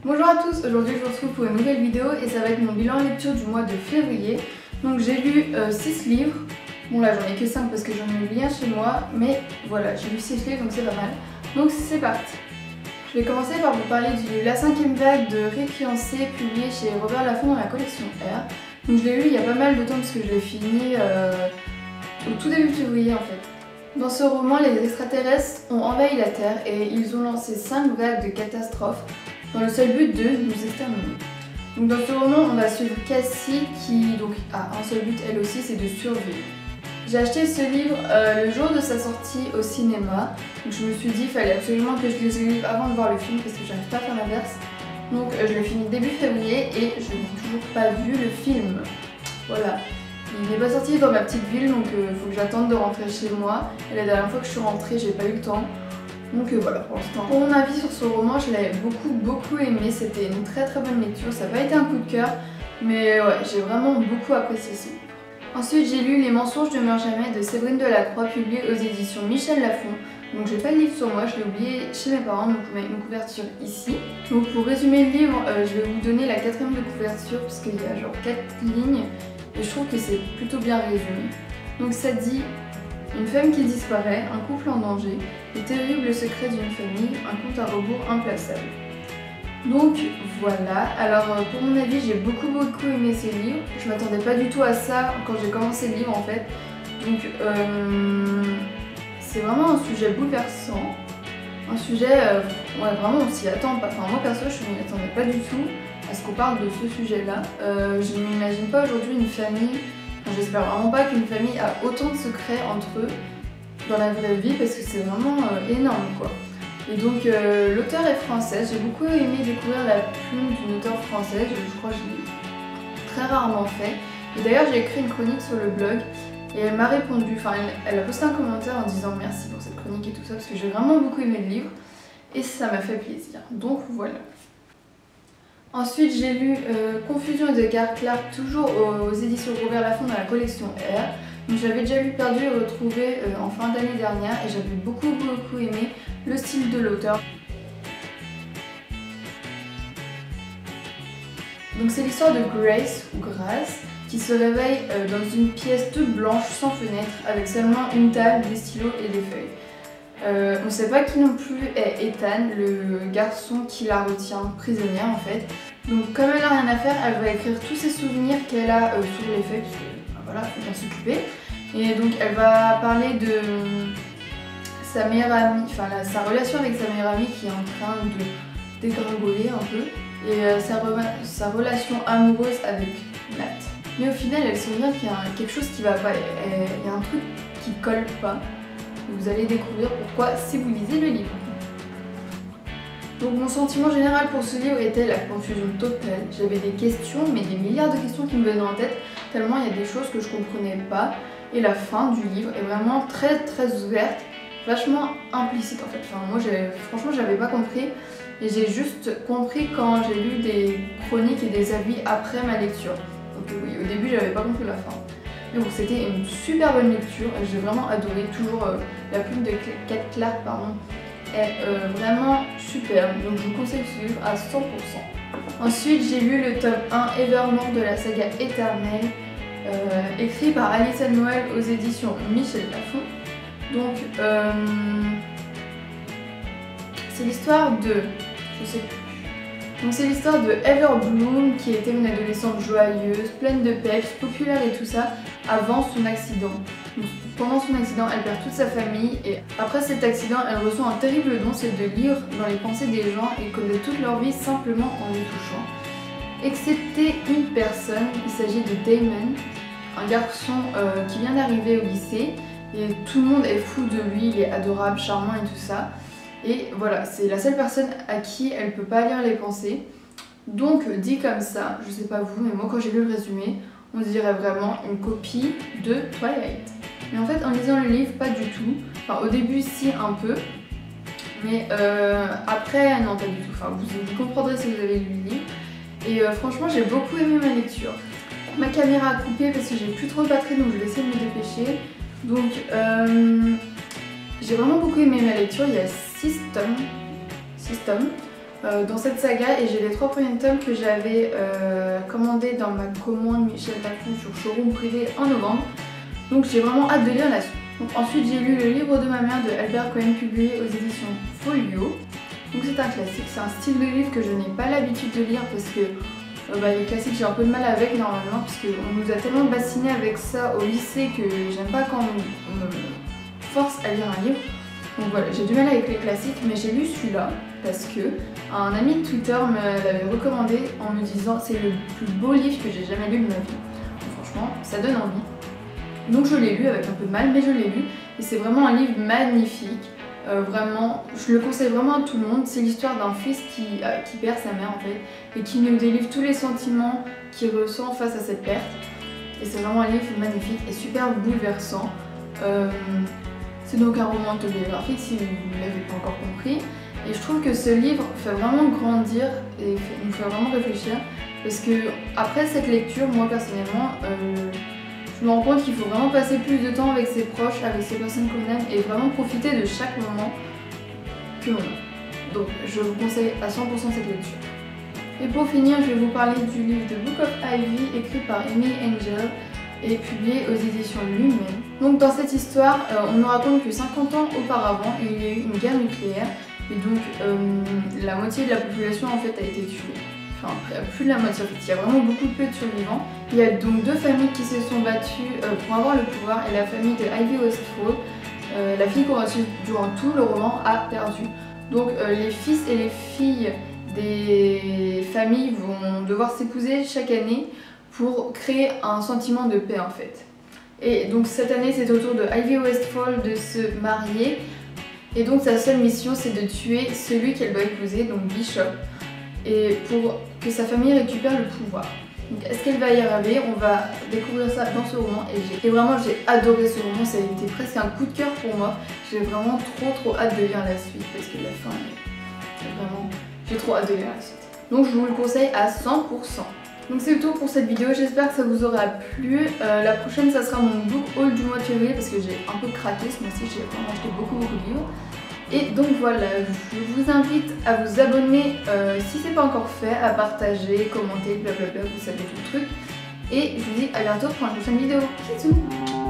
Bonjour à tous, aujourd'hui je vous retrouve pour une nouvelle vidéo et ça va être mon bilan lecture du mois de février. Donc j'ai lu 6 livres, bon là j'en ai que 5 parce que j'en ai lu un chez moi, mais voilà j'ai lu 6 livres donc c'est pas mal. Donc c'est parti. Je vais commencer par vous parler du La 5e vague de Réfiancé publié chez Robert Laffont dans la collection R. Donc je l'ai lu il y a pas mal de temps parce que je l'ai fini au tout début février en fait. Dans ce roman, les extraterrestres ont envahi la Terre et ils ont lancé 5 vagues de catastrophes dans le seul but de nous exterminer. Donc dans ce roman, on va suivre Cassie qui donc, a un seul but elle aussi, c'est de survivre. J'ai acheté ce livre le jour de sa sortie au cinéma, donc je me suis dit qu'il fallait absolument que je lise le livre avant de voir le film parce que j'arrive pas à faire l'inverse. Donc je l'ai fini début février et je n'ai toujours pas vu le film. Voilà. Il n'est pas sorti dans ma petite ville donc il faut que j'attende de rentrer chez moi. Et la dernière fois que je suis rentrée, j'ai pas eu le temps. Donc voilà pour l'instant. Pour mon avis sur ce roman, je l'ai beaucoup aimé. C'était une très bonne lecture. Ça n'a pas été un coup de cœur, mais ouais, j'ai vraiment beaucoup apprécié ce livre. Ensuite, j'ai lu Les mensonges ne meurent jamais de Séverine Delacroix, publié aux éditions Michel Lafon. Donc j'ai pas le livre sur moi, je l'ai oublié chez mes parents, donc on met une couverture ici. Donc pour résumer le livre, je vais vous donner la 4e de couverture parce qu'il y a genre 4 lignes. Et je trouve que c'est plutôt bien résumé. Donc ça dit une femme qui disparaît, un couple en danger, les terribles secrets d'une famille, un compte à rebours implaçable. Donc voilà, alors pour mon avis j'ai beaucoup aimé ces livres. Je m'attendais pas du tout à ça quand j'ai commencé le livre en fait. Donc c'est vraiment un sujet bouleversant. Un sujet, ouais, vraiment on s'y attend pas. Enfin moi perso je ne m'y attendais pas du tout à ce qu'on parle de ce sujet-là. Je n'imagine pas aujourd'hui une famille, enfin, j'espère vraiment pas qu'une famille a autant de secrets entre eux dans la vraie vie parce que c'est vraiment énorme quoi. Et donc l'auteure est française, j'ai beaucoup aimé découvrir la plume d'une auteure française, je crois que je l'ai très rarement fait. Et d'ailleurs j'ai écrit une chronique sur le blog et elle m'a répondu, enfin elle a posté un commentaire en disant merci pour cette chronique et tout ça parce que j'ai vraiment beaucoup aimé le livre et ça m'a fait plaisir. Donc voilà. Ensuite j'ai lu Confusion de Gare Clark, toujours aux éditions Robert Laffont dans la collection R. Donc j'avais déjà lu Perdu et Retrouvé en fin d'année dernière et j'avais beaucoup aimé le style de l'auteur. Donc c'est l'histoire de Grace ou Grace qui se réveille dans une pièce toute blanche sans fenêtre avec seulement une table, des stylos et des feuilles. On ne sait pas qui non plus est Ethan, le garçon qui la retient prisonnière en fait. Donc comme elle n'a rien à faire, elle va écrire tous ses souvenirs qu'elle a sur les feuilles, parce que voilà, faut bien s'occuper. Et donc elle va parler de sa meilleure amie, enfin sa relation avec sa meilleure amie qui est en train de dégringoler un peu. Et sa relation amoureuse avec Matt. Mais au final elle se rend compte qu'il y a quelque chose qui va pas, il y a un truc qui colle pas. Vous allez découvrir pourquoi si vous lisez le livre. Donc mon sentiment général pour ce livre était la confusion totale. J'avais des questions, mais des milliards de questions qui me venaient en tête, tellement il y a des choses que je comprenais pas. Et la fin du livre est vraiment très ouverte, vachement implicite en fait. Enfin moi franchement j'avais pas compris et j'ai juste compris quand j'ai lu des chroniques et des avis après ma lecture. Donc oui, au début j'avais pas compris la fin. Mais bon, c'était une super bonne lecture, j'ai vraiment adoré, toujours la plume de Kate Clark est vraiment superbe, donc je vous conseille ce livre à 100%. Ensuite j'ai lu le tome 1 Evermore de la saga éternelle, écrit par Alissa Noël aux éditions Michel Lafon. Donc c'est l'histoire de, je sais plus. Donc c'est l'histoire de Everbloom qui était une adolescente joyeuse, pleine de peps, populaire et tout ça avant son accident. Donc, pendant son accident, elle perd toute sa famille et après cet accident, elle reçoit un terrible don, c'est de lire dans les pensées des gens et connaître toute leur vie simplement en les touchant. Excepté une personne, il s'agit de Damon, un garçon qui vient d'arriver au lycée et tout le monde est fou de lui, il est adorable, charmant et tout ça. Et voilà, c'est la seule personne à qui elle peut pas lire les pensées. Donc dit comme ça, je sais pas vous, mais moi quand j'ai lu le résumé, on dirait vraiment une copie de Twilight. Mais en fait en lisant le livre, pas du tout. Enfin au début si un peu, mais après non pas du tout. Enfin vous comprendrez si vous avez lu le livre. Et franchement j'ai beaucoup aimé ma lecture. Ma caméra a coupé parce que j'ai plus trop de batterie donc je vais essayer de me dépêcher. Donc j'ai vraiment beaucoup aimé ma lecture, il y a 6 tomes. dans cette saga et j'ai les 3 premiers tomes que j'avais commandés dans ma commande Michel Lafon sur Showroom Privé en novembre. Donc j'ai vraiment hâte de lire la suite. Donc, ensuite j'ai lu Le livre de ma mère de Albert Cohen publié aux éditions Folio. Donc c'est un classique, c'est un style de livre que je n'ai pas l'habitude de lire parce que les classiques j'ai un peu de mal avec normalement parce qu'on nous a tellement bassiné avec ça au lycée que j'aime pas quand on me force à lire un livre. Donc voilà, j'ai du mal avec les classiques, mais j'ai lu celui-là parce que un ami de Twitter me l'avait recommandé en me disant c'est le plus beau livre que j'ai jamais lu de ma vie. Donc, franchement, ça donne envie. Donc je l'ai lu avec un peu de mal, mais je l'ai lu et c'est vraiment un livre magnifique. Vraiment, je le conseille vraiment à tout le monde. C'est l'histoire d'un fils qui perd sa mère en fait et qui nous délivre tous les sentiments qu'il ressent face à cette perte. Et c'est vraiment un livre magnifique et super bouleversant. C'est donc un roman autobiographique si vous ne l'avez pas encore compris. Et je trouve que ce livre fait vraiment grandir et nous fait vraiment réfléchir. Parce que après cette lecture, moi personnellement, je me rends compte qu'il faut vraiment passer plus de temps avec ses proches, avec ces personnes qu'on aime et vraiment profiter de chaque moment que l'on a. Donc je vous conseille à 100% cette lecture. Et pour finir, je vais vous parler du livre The Book of Ivy écrit par Amy Angel et publié aux éditions Lumen. Donc dans cette histoire, on nous raconte que 50 ans auparavant, il y a eu une guerre nucléaire et donc la moitié de la population en fait a été tuée. Enfin, plus de la moitié en fait, il y a vraiment beaucoup peu de survivants. Il y a donc 2 familles qui se sont battues pour avoir le pouvoir et la famille de Ivy Westfall, la fille qu'on a suivie durant tout le roman, a perdu. Donc les fils et les filles des familles vont devoir s'épouser chaque année pour créer un sentiment de paix en fait. Et donc cette année c'est au tour de Ivy Westfall de se marier et donc sa seule mission c'est de tuer celui qu'elle doit épouser, donc Bishop, et pour que sa famille récupère le pouvoir. Donc est-ce qu'elle va y arriver? On va découvrir ça dans ce roman et vraiment j'ai adoré ce roman, ça a été presque un coup de cœur pour moi. J'ai vraiment trop hâte de lire la suite parce que la fin est vraiment... J'ai trop hâte de lire la suite. Donc je vous le conseille à 100%. Donc c'est tout pour cette vidéo, j'espère que ça vous aura plu. La prochaine ça sera mon book haul du mois de février parce que j'ai un peu craqué ce mois-ci, j'ai vraiment acheté beaucoup de livres. Et donc voilà, je vous invite à vous abonner si c'est pas encore fait, à partager, commenter, blablabla, vous savez tout le truc. Et je vous dis à bientôt pour une prochaine vidéo. Bisous.